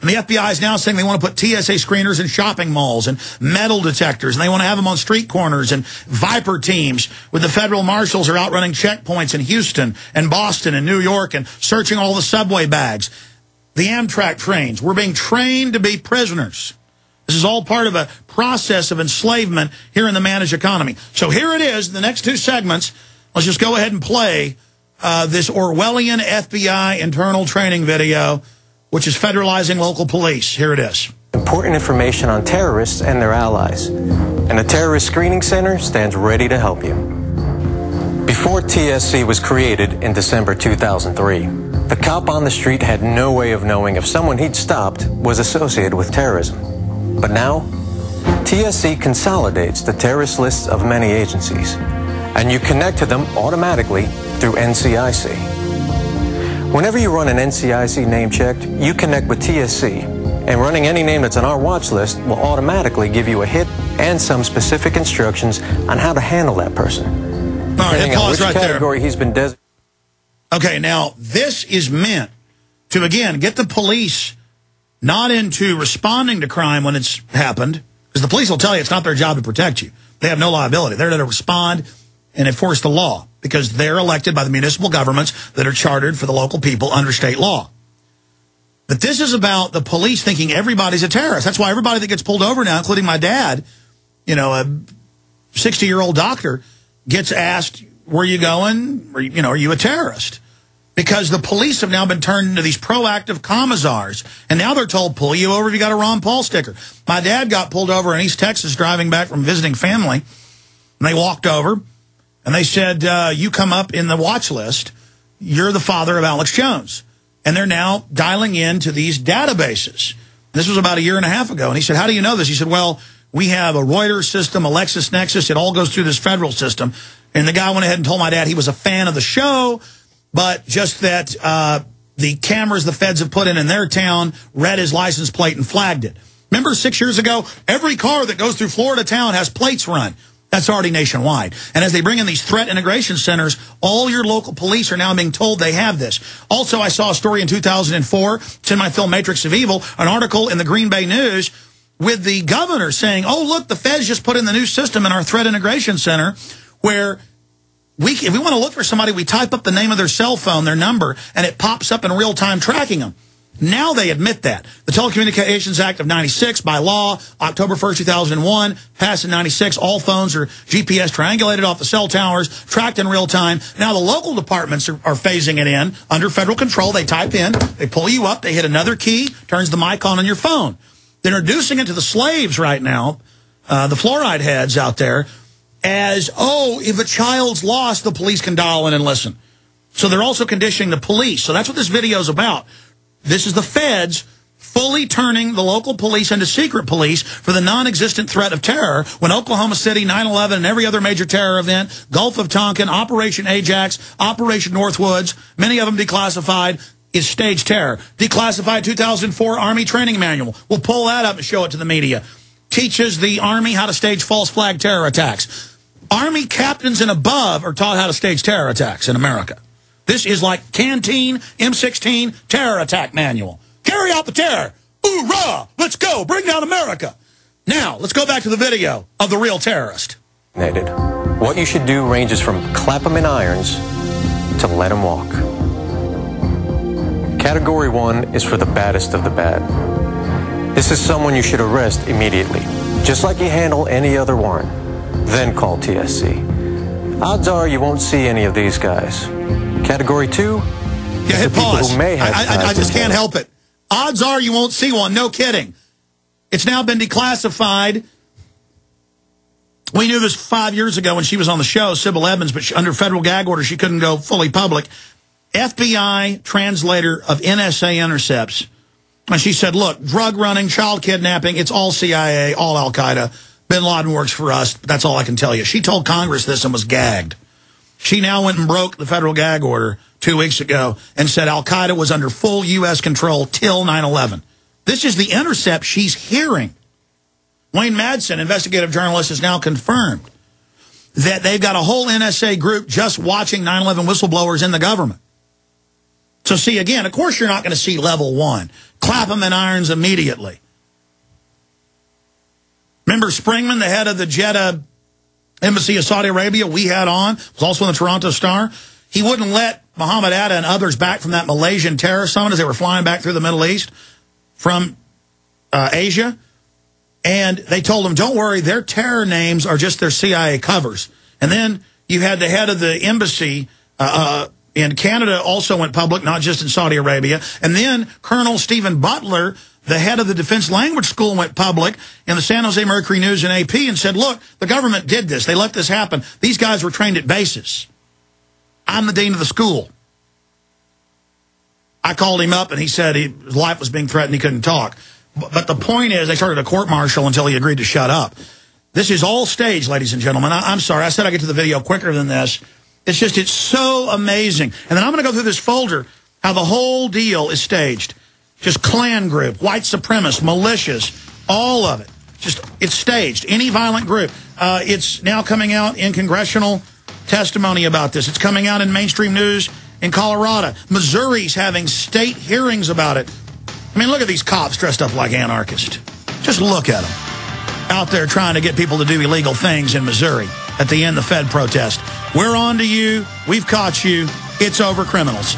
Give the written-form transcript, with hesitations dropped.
And the FBI is now saying they want to put TSA screeners in shopping malls and metal detectors, and they want to have them on street corners, and Viper teams with the federal marshals are out running checkpoints in Houston and Boston and New York and searching all the subway bags. The Amtrak trains. We're being trained to be prisoners. This is all part of a process of enslavement here in the managed economy. So here it is, the next two segments. Let's just go ahead and play this Orwellian FBI internal training video, which is federalizing local police. Here it is. Important information on terrorists and their allies. And the Terrorist Screening Center stands ready to help you. Before TSC was created in December 2003, the cop on the street had no way of knowing if someone he'd stopped was associated with terrorism. But now, TSC consolidates the terrorist lists of many agencies, and you connect to them automatically through NCIC. Whenever you run an NCIC name check, you connect with TSC, and running any name that's on our watch list will automatically give you a hit and some specific instructions on how to handle that person. All right, hit pause right there. Category he's been designated. Okay, now this is meant to, again, get the police not into responding to crime when it's happened, because the police will tell you it's not their job to protect you. They have no liability. They're there to respond and enforce the law, because they're elected by the municipal governments that are chartered for the local people under state law. But this is about the police thinking everybody's a terrorist. That's why everybody that gets pulled over now, including my dad, you know, a 60-year-old doctor, gets asked, where are you going? Or, you know, are you a terrorist? Because the police have now been turned into these proactive commissars. And now they're told, pull you over if you got a Ron Paul sticker. My dad got pulled over in East Texas driving back from visiting family. And they walked over, and they said, you come up in the watch list. You're the father of Alex Jones. And they're now dialing into these databases. This was about a year and a half ago. And he said, how do you know this? He said, well, we have a Reuters system, a LexisNexis. It all goes through this federal system. And the guy went ahead and told my dad he was a fan of the show, but just that the cameras the feds have put in their town read his license plate and flagged it. Remember 6 years ago, every car that goes through Florida town has plates run. That's already nationwide. And as they bring in these threat integration centers, all your local police are now being told they have this. Also, I saw a story in 2004, it's in my film Matrix of Evil, an article in the Green Bay News with the governor saying, oh, look, the feds just put in the new system in our threat integration center where if we want to look for somebody, we type up the name of their cell phone, their number, and it pops up in real time tracking them. Now they admit that. The Telecommunications Act of 96, by law, October 1st, 2001, passed in 96. All phones are GPS triangulated off the cell towers, tracked in real time. Now the local departments are phasing it in under federal control. They type in, they pull you up, they hit another key, turns the mic on your phone. They're introducing it to the slaves right now, the fluoride heads out there, as, oh, if a child's lost, the police can dial in and listen. So they're also conditioning the police. So that's what this video is about. This is the feds fully turning the local police into secret police for the non-existent threat of terror when Oklahoma City, 9/11, and every other major terror event, Gulf of Tonkin, Operation Ajax, Operation Northwoods, many of them declassified, is staged terror. Declassified 2004 Army Training Manual. We'll pull that up and show it to the media. Teaches the Army how to stage false flag terror attacks. Army captains and above are taught how to stage terror attacks in America. This is like Canteen M16 terror attack manual. Carry out the terror. Hoorah! Let's go. Bring down America. Now, let's go back to the video of the real terrorist. What you should do ranges from clap them in irons to let them walk. Category 1 is for the baddest of the bad. This is someone you should arrest immediately, just like you handle any other warrant. Then call TSC. Odds are you won't see any of these guys. Category 2? Yeah, hit pause. I just can't help it. Odds are you won't see one. No kidding. It's now been declassified. We knew this 5 years ago when she was on the show, Sybil Edmonds, but under federal gag order, she couldn't go fully public. FBI translator of NSA intercepts. And she said, look, drug running, child kidnapping, it's all CIA, all Al-Qaeda. Bin Laden works for us. That's all I can tell you. She told Congress this and was gagged. She now went and broke the federal gag order 2 weeks ago and said Al-Qaeda was under full U.S. control till 9/11. This is the intercept she's hearing. Wayne Madsen, investigative journalist, has now confirmed that they've got a whole NSA group just watching 9/11 whistleblowers in the government. So see, again, of course you're not going to see level 1. Clap them in irons immediately. Remember Springman, the head of the Jeddah Embassy of Saudi Arabia we had on, was also in the Toronto Star. He wouldn't let Mohammed Atta and others back from that Malaysian terror summit as they were flying back through the Middle East from Asia. And they told him, don't worry, their terror names are just their CIA covers. And then you had the head of the embassy in Canada also went public, not just in Saudi Arabia. And then Colonel Stephen Butler, the head of the Defense Language School, went public in the San Jose Mercury News and AP and said, look, the government did this. They let this happen. These guys were trained at bases. I'm the dean of the school. I called him up and he said his life was being threatened. He couldn't talk. But the point is they started a court-martial until he agreed to shut up. This is all staged, ladies and gentlemen. I'm sorry. I said I'd get to the video quicker than this. It's so amazing. And then I'm going to go through this folder, how the whole deal is staged. Just Klan group, white supremacists, militias, all of it. It's staged. Any violent group. It's now coming out in congressional testimony about this. It's coming out in mainstream news in Colorado. Missouri's having state hearings about it. I mean, look at these cops dressed up like anarchists. Just look at them. Out there trying to get people to do illegal things in Missouri at the end of the Fed protest. We're on to you. We've caught you. It's over, criminals.